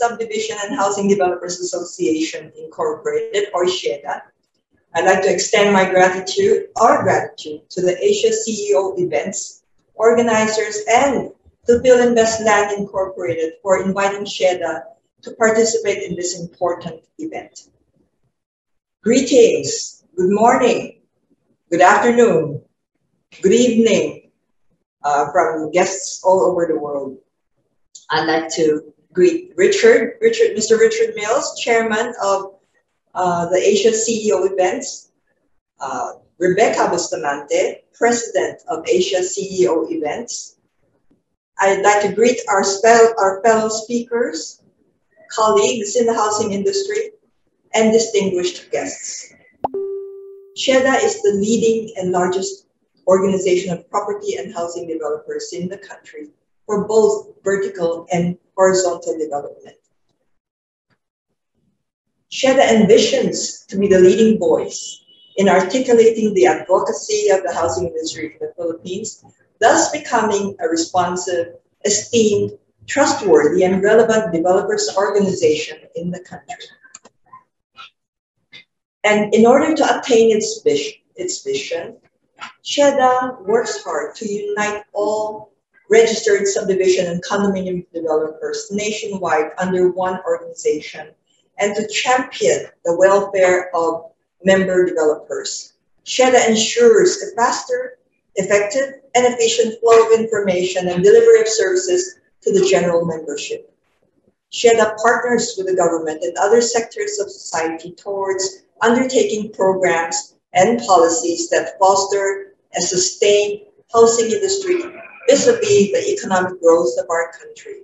Subdivision and Housing Developers Association Incorporated, or SHEDA, I'd like to extend my gratitude, our gratitude, to the Asia CEO events, organizers, and to Build Invest Land Incorporated for inviting SHEDA to participate in this important event. Greetings, good morning, good afternoon, good evening from guests all over the world. I'd like to greet Mr. Richard Mills, Chairman of the Asia CEO events, Rebecca Bustamante, President of Asia CEO events. I'd like to greet our fellow speakers, colleagues in the housing industry, and distinguished guests. SHEDA is the leading and largest organization of property and housing developers in the country for both vertical and horizontal development. SHEDA envisions to be the leading voice in articulating the advocacy of the housing industry in the Philippines, thus becoming a responsive, esteemed, trustworthy, and relevant developers organization in the country. And in order to attain its vision, SHEDA works hard to unite all registered subdivision and condominium developers nationwide under one organization and to champion the welfare of member developers. SHEDA ensures a faster, effective, and efficient flow of information and delivery of services to the general membership. SHEDA partners with the government and other sectors of society towards undertaking programs and policies that foster a sustained housing industry vis-a-vis the economic growth of our country.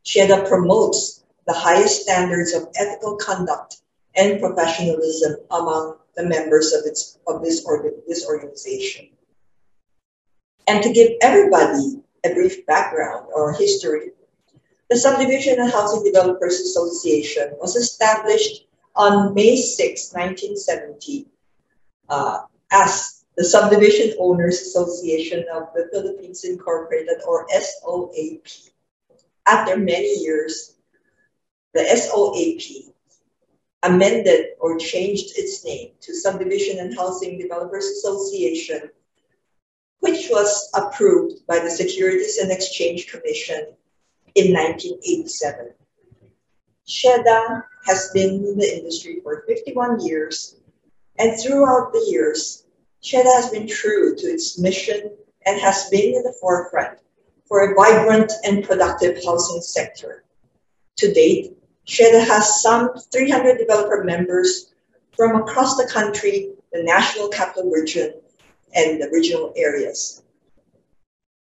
SHEDA promotes the highest standards of ethical conduct and professionalism among the members of this organization. And to give everybody a brief background or history, the Subdivision and Housing Developers Association was established on May 6, 1970, as the Subdivision Owners Association of the Philippines Incorporated, or SOAP. After many years, the SOAP amended or changed its name to Subdivision and Housing Developers Association, which was approved by the Securities and Exchange Commission in 1987. SHEDA has been in the industry for 51 years, and throughout the years, SHEDA has been true to its mission and has been in the forefront for a vibrant and productive housing sector. To date, SHEDA has some 300 developer members from across the country, the National Capital Region, and the regional areas.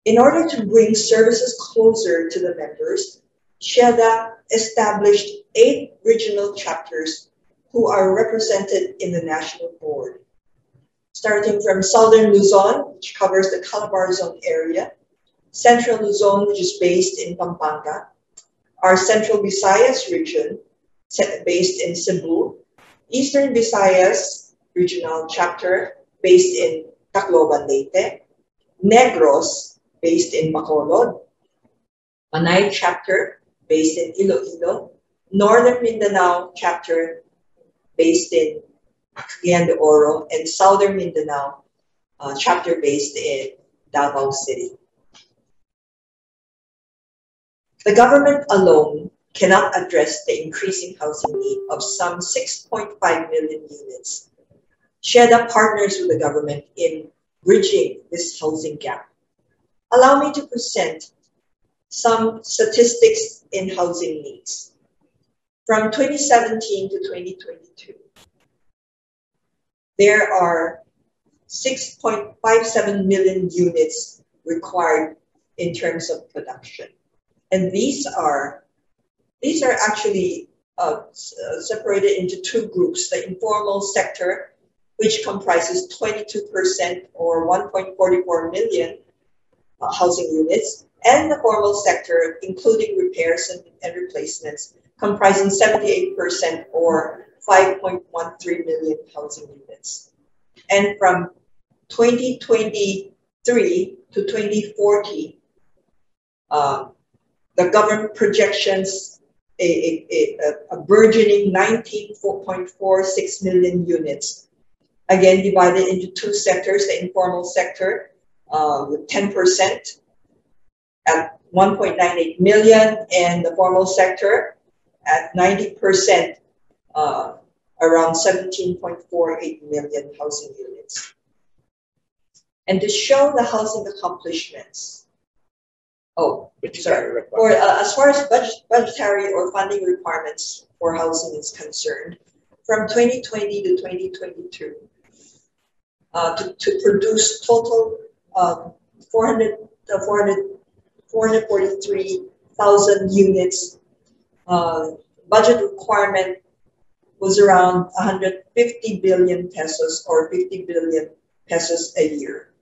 In order to bring services closer to the members, SHEDA established 8 regional chapters who are represented in the national board. Starting from Southern Luzon, which covers the Calabar Zone area, Central Luzon, which is based in Pampanga, our Central Visayas region, based in Cebu, Eastern Visayas regional chapter, based in Tacloban, Leyte, Negros, based in Bacolod, Panay chapter, based in Iloilo, Northern Mindanao chapter, based in Cagayan de Oro, and Southern Mindanao chapter based in Davao City. The government alone cannot address the increasing housing need of some 6.5 million units. SHEDA partners with the government in bridging this housing gap. Allow me to present some statistics in housing needs. From 2017 to 2022, there are 6.57 million units required in terms of production. And these are actually separated into 2 groups: the informal sector, which comprises 22% or 1.44 million housing units, and the formal sector, including repairs and replacements, comprising 78% or 5.13 million housing units. And from 2023 to 2040, the government projections a burgeoning 19.46 million units, again divided into two sectors: the informal sector with 10% at 1.98 million, and the formal sector at 90%, around 17.48 million housing units. And to show the housing accomplishments, as far as budgetary or funding requirements for housing is concerned, from 2020 to 2022, to produce total 443,000 units, budget requirement was around 150 billion pesos, or 50 billion pesos a year.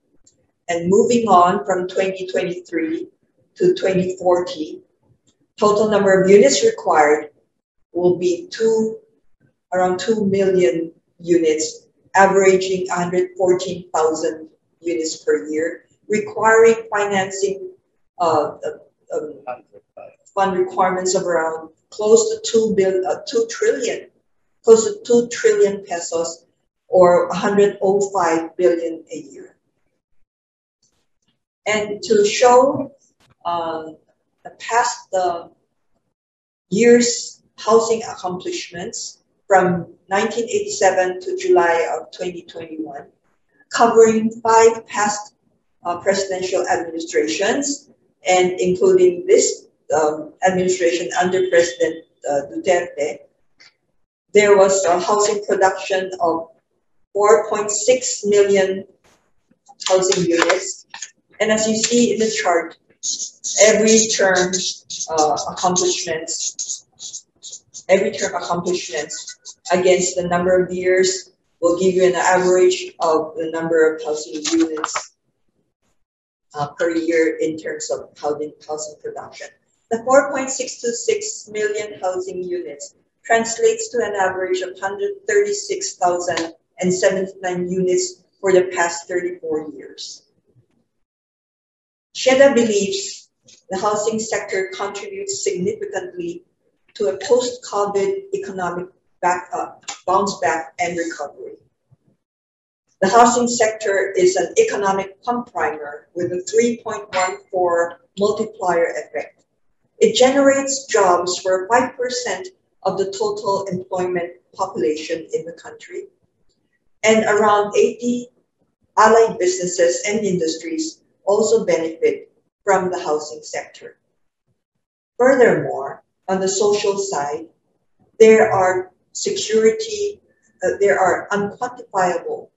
And moving on from 2023 to 2040, total number of units required will be around 2 million units, averaging 114,000 units per year, requiring financing fund requirements of around close to 2 trillion pesos, or 105 billion a year. And to show the past year's housing accomplishments from 1987 to July of 2021, covering 5 past presidential administrations, and including this administration under President Duterte, there was a housing production of 4.6 million housing units. And as you see in the chart, every term accomplishments against the number of years will give you an average of the number of housing units per year in terms of housing production. The 4.626 million housing units translates to an average of 136,079 units for the past 34 years. SHEDA believes the housing sector contributes significantly to a post-COVID economic bounce back and recovery. The housing sector is an economic pump primer with a 3.14 multiplier effect. It generates jobs for 5% of the total employment population in the country, and around 80 allied businesses and industries also benefit from the housing sector. Furthermore, on the social side, there are unquantifiable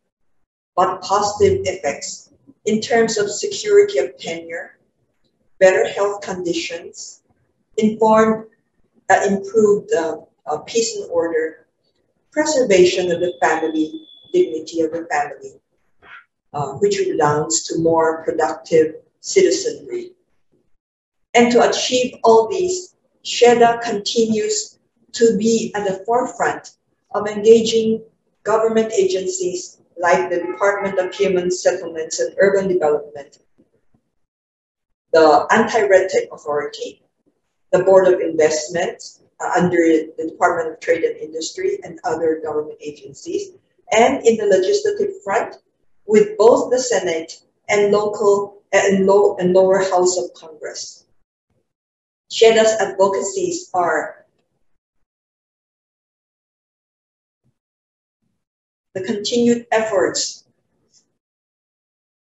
but positive effects in terms of security of tenure, better health conditions, improved peace and order, preservation of the family, dignity of the family, which redounds to more productive citizenry. And to achieve all these, SHEDA continues to be at the forefront of engaging government agencies like the Department of Human Settlements and Urban Development, the Anti-Red Tape Authority, the Board of Investment under the Department of Trade and Industry, and other government agencies, and in the legislative front with both the Senate and lower House of Congress. SHEDA's advocacies are the continued efforts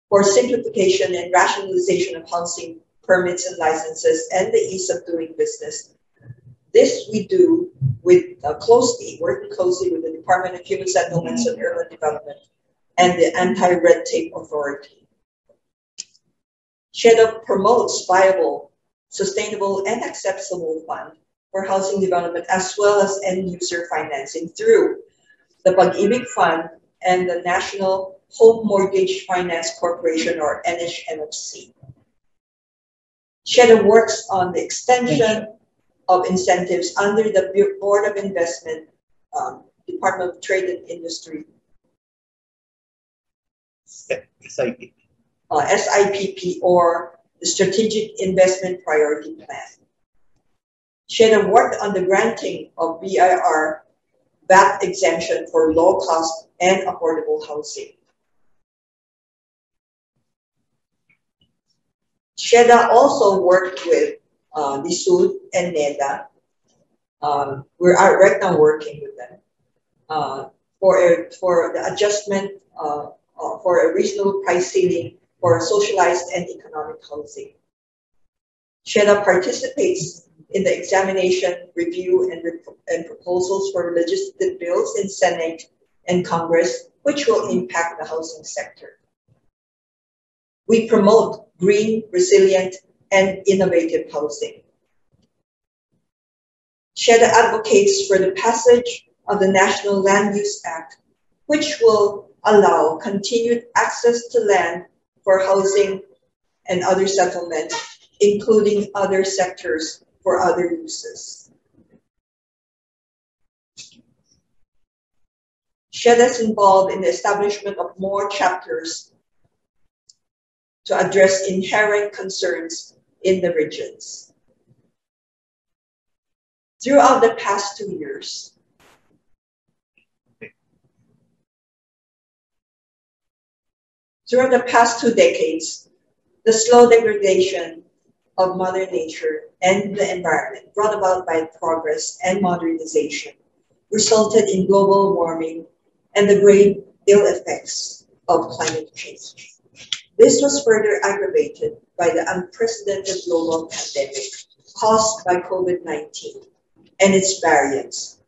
for simplification and rationalization of housing permits and licenses and the ease of doing business. This we do with working closely with the Department of Human Settlements and Urban Development and the Anti-Red Tape Authority. SHEDA promotes viable, sustainable, and accessible fund for housing development as well as end-user financing through the Pag-ibig Fund and the National Home Mortgage Finance Corporation, or NHMFC. SHEDA works on the extension of incentives under the Board of Investment, Department of Trade and Industry, SIPP, or the Strategic Investment Priority Plan. Sheda worked on the granting of BIR VAT exemption for low-cost and affordable housing. Sheda also worked with Lisud and NEDA. We're right now working with them for the adjustment for a reasonable price ceiling for socialized and economic housing. Sheda participates in the examination, review, and proposals for legislative bills in Senate and Congress, which will impact the housing sector. We promote green, resilient, and innovative housing. Sheda advocates for the passage of the National Land Use Act, which will allow continued access to land for housing and other settlements, including other sectors for other uses. Sheda is involved in the establishment of more chapters to address inherent concerns in the regions. Throughout the past 2 years, throughout the past 2 decades, the slow degradation of Mother Nature and the environment brought about by progress and modernization resulted in global warming and the great ill effects of climate change. This was further aggravated by the unprecedented global pandemic caused by COVID-19 and its variants.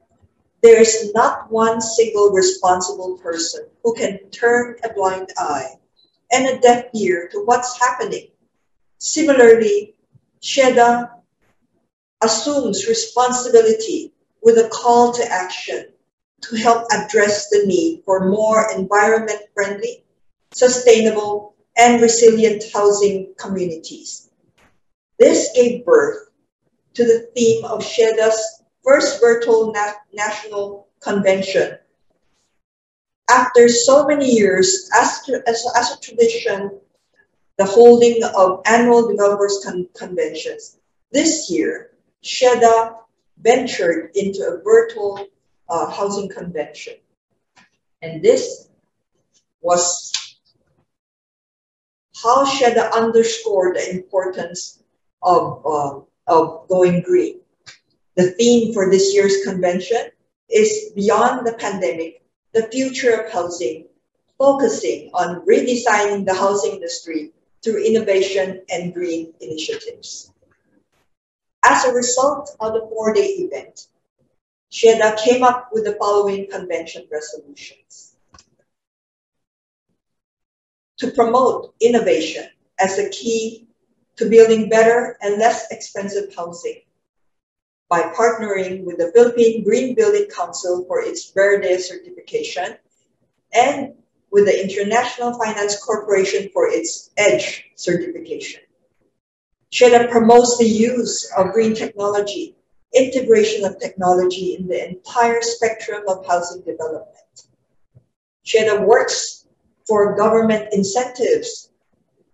There is not one single responsible person who can turn a blind eye and a deaf ear to what's happening. Similarly, Sheda assumes responsibility with a call to action to help address the need for more environment-friendly, sustainable, and resilient housing communities. This gave birth to the theme of Sheda's first virtual national convention. After so many years, as a tradition, the holding of annual developers conventions, this year, Sheda ventured into a virtual housing convention. And this was how Sheda underscored the importance of going green. The theme for this year's convention is Beyond the Pandemic, the Future of Housing, focusing on redesigning the housing industry through innovation and green initiatives. As a result of the 4-day event, Sheda came up with the following convention resolutions: to promote innovation as a key to building better and less expensive housing by partnering with the Philippine Green Building Council for its Verde certification and with the International Finance Corporation for its EDGE certification. Sheda promotes the use of green technology, integration of technology in the entire spectrum of housing development. Sheda works for government incentives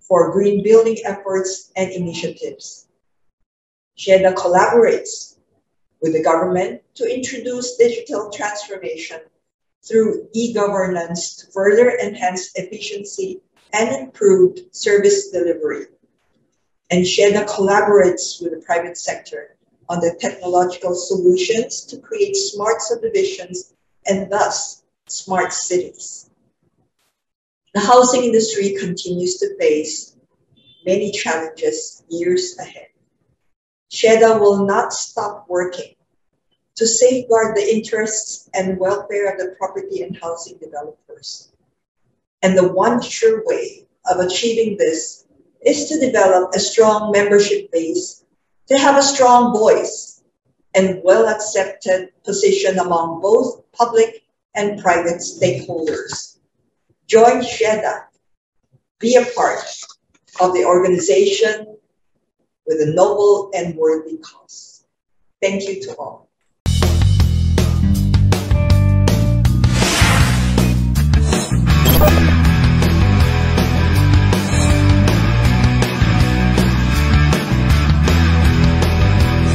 for green building efforts and initiatives. Sheda collaborates with the government to introduce digital transformation through e-governance to further enhance efficiency and improve service delivery. And Sheda collaborates with the private sector on the technological solutions to create smart subdivisions and thus smart cities. The housing industry continues to face many challenges years ahead. Sheda will not stop working to safeguard the interests and welfare of the property and housing developers. And the one sure way of achieving this is to develop a strong membership base, to have a strong voice and well-accepted position among both public and private stakeholders. Join Sheda, be a part of the organization with a noble and worthy cause. Thank you to all.